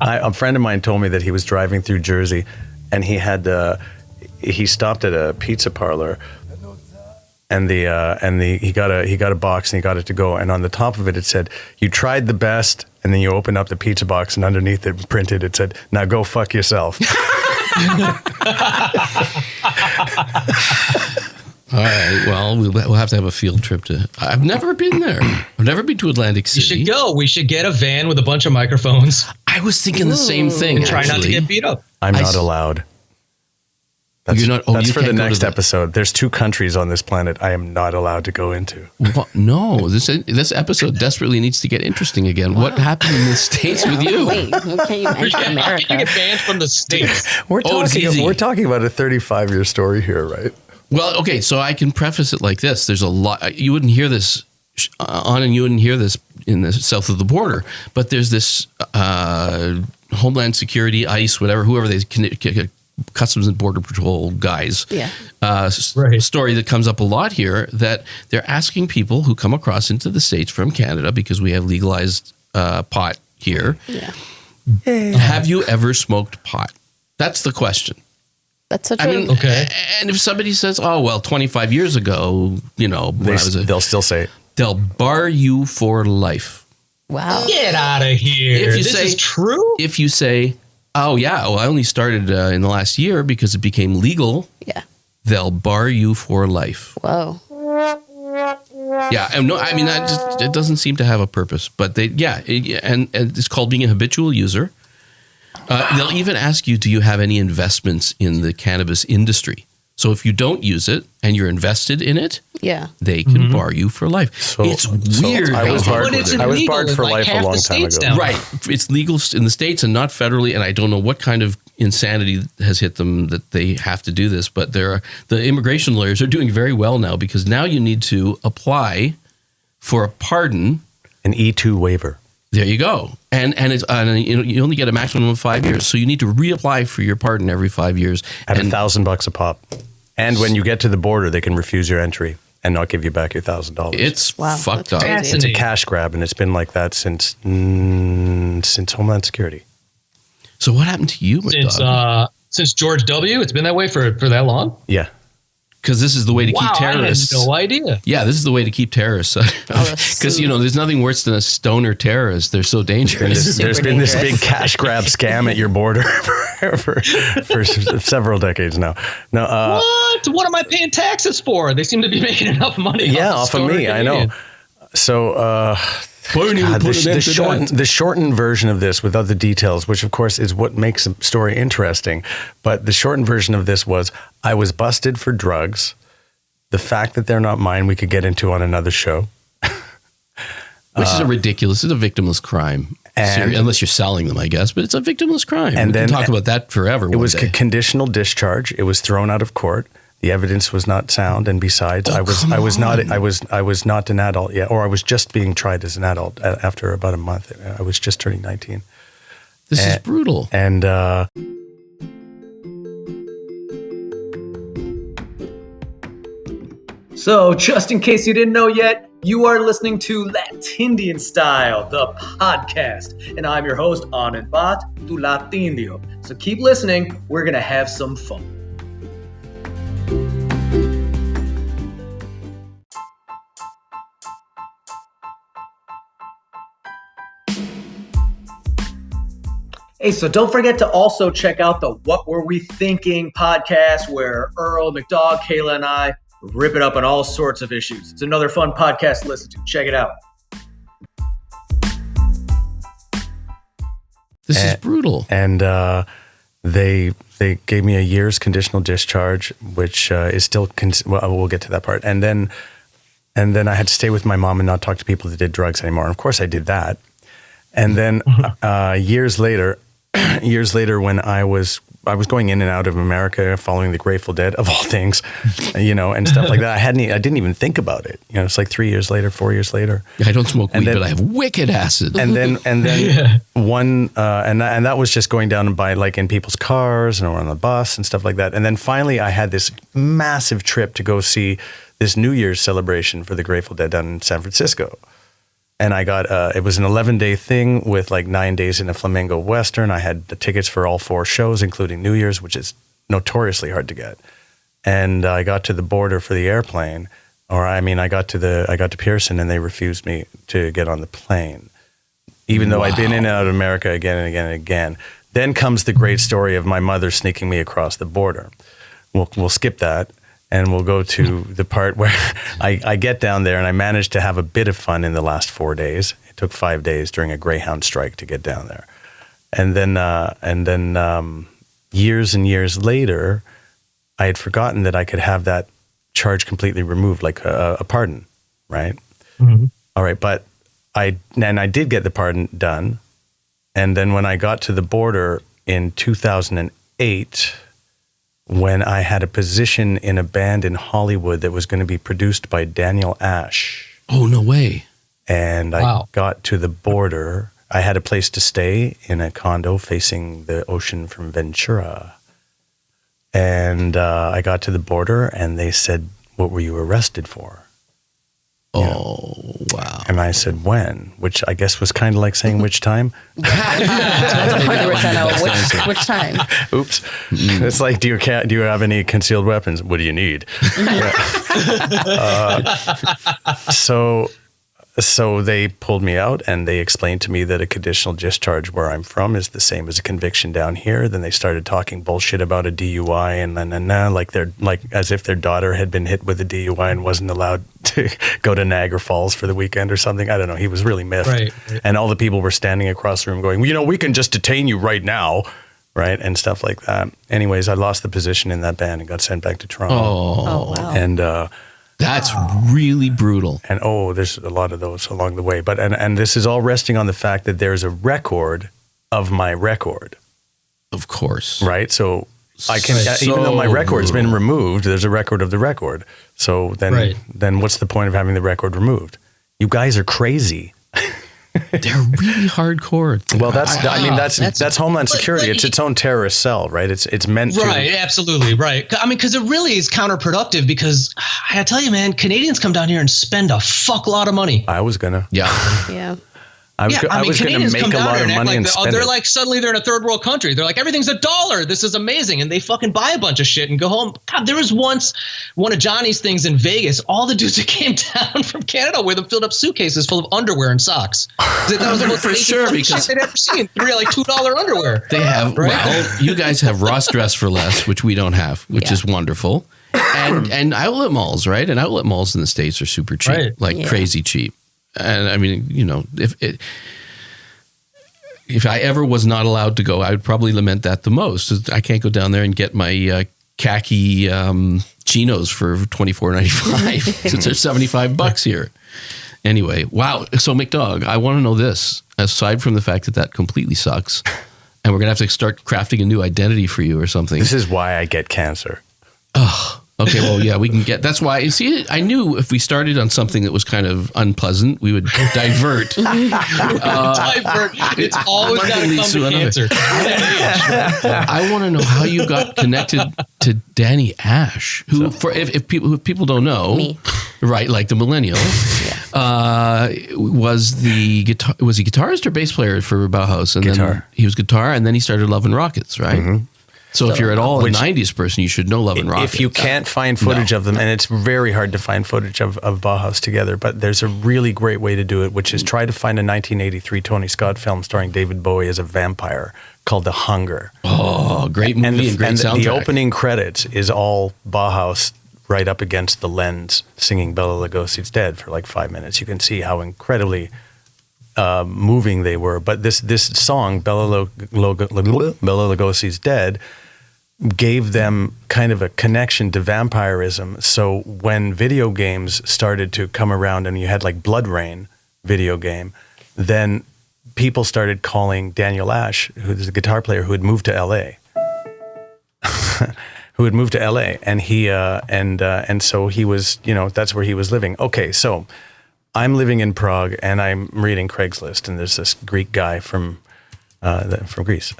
A friend of mine told me that he was driving through Jersey, and he stopped at a pizza parlor, and he got a box and he got it to go, and on the top of it said, "You tried the best," and then you open up the pizza box, and underneath it printed, it said, "Now go fuck yourself." All right. Well, we'll have to have a field trip to. I've never been there. I've never been to Atlantic City. You should go. We should get a van with a bunch of microphones. I was thinking the same thing. Try not to get beat up. I'm not allowed. That's, You're not, that's for the next episode. There's 2 countries on this planet I am not allowed to go into. What? No, this episode desperately needs to get interesting again. What happened in the States with you? Wait, can't you mention America? You get banned from the States. We're talking about a 35-year story here, right? Well, okay, so I can preface it like this. There's a lot. You wouldn't hear this, and you wouldn't hear this in the south of the border, but there's this Homeland Security, ICE, whoever they Customs and Border Patrol guys story that comes up a lot here, that they're asking people who come across into the States from Canada, because we have legalized pot here. Yeah. Have you ever smoked pot? That's the question. That's such okay. And if somebody says, "Oh, well, 25 years ago, they'll still say, they'll bar you for life." Wow. Get out of here. If you this say, is true? If you say, "Oh, yeah, well, I only started in the last year because it became legal," they'll bar you for life. Whoa. Yeah, and no, I mean, it doesn't seem to have a purpose, but and it's called being a habitual user. They'll even ask you, do you have any investments in the cannabis industry? So if you don't use it and you're invested in it, they can bar you for life. So, it's weird. I was barred for life a long time ago. Now. Right. It's legal in the States and not federally, and I don't know what kind of insanity has hit them that they have to do this, but the immigration lawyers are doing very well now, because now you need to apply for a pardon. An E-2 waiver. There you go. And you only get a maximum of 5 years. So you need to reapply for your pardon every 5 years. At $1,000 a pop. And when you get to the border, they can refuse your entry and not give you back your $1,000. It's fucked up. It's a cash grab, and it's been like that since Homeland Security. So what happened to you, McDog? Since George W., it's been that way for that long? Yeah. Because this is the way to keep terrorists. I had no idea. Yeah, this is the way to keep terrorists. Because, there's nothing worse than a stoner terrorist. They're so dangerous. There's been this big cash grab scam at your border for several decades now. No, what am I paying taxes for? They seem to be making enough money. Off of me. Canadian. I know. So, the shortened version of this with other details, which of course is what makes the story interesting. But the shortened version of this was, I was busted for drugs. The fact that they're not mine, we could get into on another show. Which is it's a victimless crime. Unless you're selling them, I guess. But it's a victimless crime. And we can talk about that forever. It was a conditional discharge. It was thrown out of court. The evidence was not sound, and besides, I was not an adult yet, or I was just being tried as an adult after about a month. I was just turning 19. This is brutal. And so, just in case you didn't know yet, you are listening to Latindian Style, the podcast, and I'm your host, Anand Bhatt, tu Latindio. So keep listening. We're gonna have some fun. Hey, so don't forget to also check out the What Were We Thinking podcast, where Earl, McDog, Kayla, and I rip it up on all sorts of issues. It's another fun podcast to listen to. Check it out. This is brutal. And they gave me a year's conditional discharge, which is still we'll get to that part. And then I had to stay with my mom and not talk to people that did drugs anymore. And of course, I did that. And then years later, when I was going in and out of America, following the Grateful Dead, of all things, and stuff like that. I didn't even think about it. It's like 3 years later, 4 years later. I don't smoke weed, but I have wicked acid. And then that was just going down by like in people's cars and on the bus and stuff like that. And then finally, I had this massive trip to go see this New Year's celebration for the Grateful Dead down in San Francisco. And I got, it was an 11-day thing with like 9 days in a Flamingo Western. I had the tickets for all 4 shows, including New Year's, which is notoriously hard to get. And I got to the border for the airplane, I got to Pearson and they refused me to get on the plane, even though I'd been in and out of America again and again and again. Then comes the great story of my mother sneaking me across the border. We'll skip that. And we'll go to the part where I get down there and I managed to have a bit of fun in the last 4 days. It took 5 days during a Greyhound strike to get down there. And then years and years later, I had forgotten that I could have that charge completely removed, like a pardon, right? Mm-hmm. All right, but I did get the pardon done. And then when I got to the border in 2008, when I had a position in a band in Hollywood that was going to be produced by Daniel Ash. Oh, no way. And I got to the border. I had a place to stay in a condo facing the ocean from Ventura. And I got to the border and they said, "What were you arrested for?" Oh, wow. And I said, "When?" Which I guess was kind of like saying, "Which time?" That's a part you were saying, which time? Oops. It's like, do you have any concealed weapons? What do you need? So they pulled me out and they explained to me that a conditional discharge where I'm from is the same as a conviction down here. Then they started talking bullshit about a DUI and like as if their daughter had been hit with a DUI and wasn't allowed to go to Niagara Falls for the weekend or something. I don't know. He was really miffed. Right. And all the people were standing across the room going, we can just detain you right now. Right. And stuff like that. Anyways, I lost the position in that band and got sent back to Toronto. Oh wow. And, that's really brutal. And there's a lot of those along the way. But and this is all resting on the fact that there's a record of my record. Of course. Right? So I can even though my record's been removed, there's a record of the record. So then what's the point of having the record removed? You guys are crazy. They're really hardcore. Well, that's Homeland Security. It's its own terrorist cell, right? It's meant to. Right, absolutely, right. I mean, because it really is counterproductive because I tell you, man, Canadians come down here and spend a fuck lot of money. I was going to. Yeah. I was going to make a lot of money and spend they're it. like, suddenly they're in a third world country. They're like, everything's $1. This is amazing. And they fucking buy a bunch of shit and go home. God, there was once one of Johnny's things in Vegas. All the dudes that came down from Canada with them filled up suitcases full of underwear and socks. That was the most for sure, because they'd ever seen. Like $2 underwear. They have, you guys have Ross Dress for Less, which we don't have, which is wonderful. And outlet malls, right? And outlet malls in the States are super cheap, crazy cheap. And I mean, if I ever was not allowed to go, I would probably lament that the most. I can't go down there and get my khaki chinos for $24.95 since they're $75 here. Anyway, wow. So McDog, I want to know this. Aside from the fact that completely sucks, and we're gonna have to start crafting a new identity for you or something. This is why I get cancer. Oh. Okay, well, yeah, we can get. That's why. You see, I knew if we started on something that was kind of unpleasant, we would divert. Divert. It's always got to come to cancer. I want to know how you got connected to Danny Ash, who, if people don't know, me, right, like the millennial, was he guitarist or bass player for Bauhaus? And guitar. Then he was guitar, and then he started Lovin' Rockets, right? Mm-hmm. So if you're at all a 90s person, you should know Love and Rockets. If you can't find footage of them, and it's very hard to find footage of Bauhaus together, but there's a really great way to do it, which is try to find a 1983 Tony Scott film starring David Bowie as a vampire called The Hunger. Oh, great movie and great soundtrack. The opening credits is all Bauhaus right up against the lens singing Bela Lugosi's Dead for like 5 minutes. You can see how incredibly moving they were. But this song, Bela Lugosi's Dead, gave them kind of a connection to vampirism. So when video games started to come around and you had like Blood Rain video game, then people started calling Daniel Ash, who's a guitar player who had moved to LA, and he and so he was, that's where he was living. Okay, so I'm living in Prague and I'm reading Craigslist, and there's this Greek guy from Greece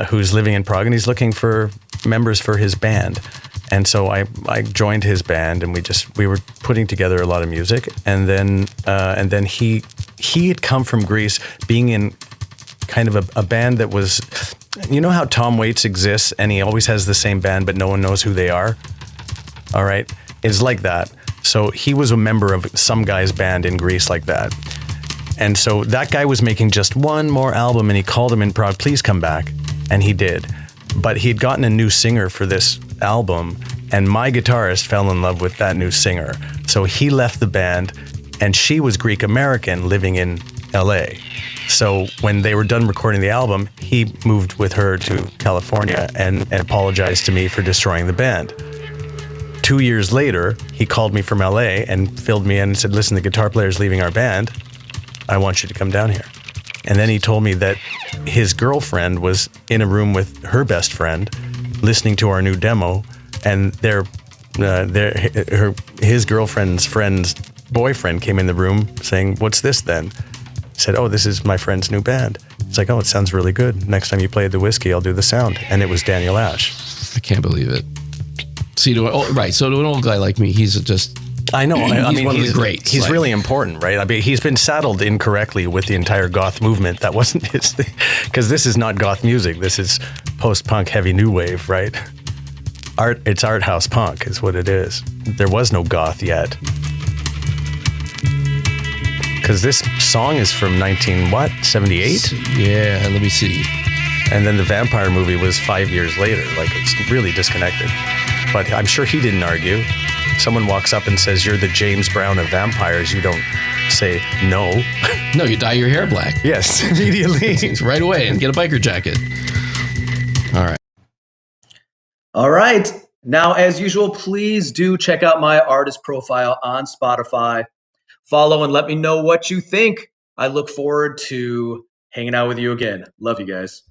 who's living in Prague, and he's looking for members for his band. And so I joined his band, and we were putting together a lot of music. And then he had come from Greece, being in kind of a band that was, you know how Tom Waits exists and he always has the same band, but no one knows who they are? All right. It's like that. So he was a member of some guy's band in Greece like that. And so that guy was making just one more album, and he called him in Prague, please come back. And he did. But he had gotten a new singer for this album, and my guitarist fell in love with that new singer. So he left the band, and she was Greek American living in LA. So when they were done recording the album, he moved with her to California and apologized to me for destroying the band. 2 years later, he called me from LA and filled me in and said, listen, the guitar player's leaving our band. I want you to come down here. And then he told me that his girlfriend was in a room with her best friend listening to our new demo, and his girlfriend's friend's boyfriend came in the room saying, what's this then? He said, oh, this is my friend's new band. It's like, oh, it sounds really good. Next time you play the whiskey, I'll do the sound. And it was Daniel Ash. I can't believe it. See, right. So to an old guy like me, he's just... I know. I mean, one of the greats. He's really important, right? I mean, he's been saddled incorrectly with the entire goth movement. That wasn't his thing, because this is not goth music. This is post-punk, heavy new wave, right? It's art house punk, is what it is. There was no goth yet, because this song is from 78? Yeah, let me see. And then the vampire movie was 5 years later. Like, it's really disconnected. But I'm sure he didn't argue. Someone walks up and says, you're the James Brown of vampires. You don't say no. No, you dye your hair black. Yes, immediately. Right away, and get a biker jacket. All right. All right. Now, as usual, please do check out my artist profile on Spotify. Follow and let me know what you think. I look forward to hanging out with you again. Love you guys.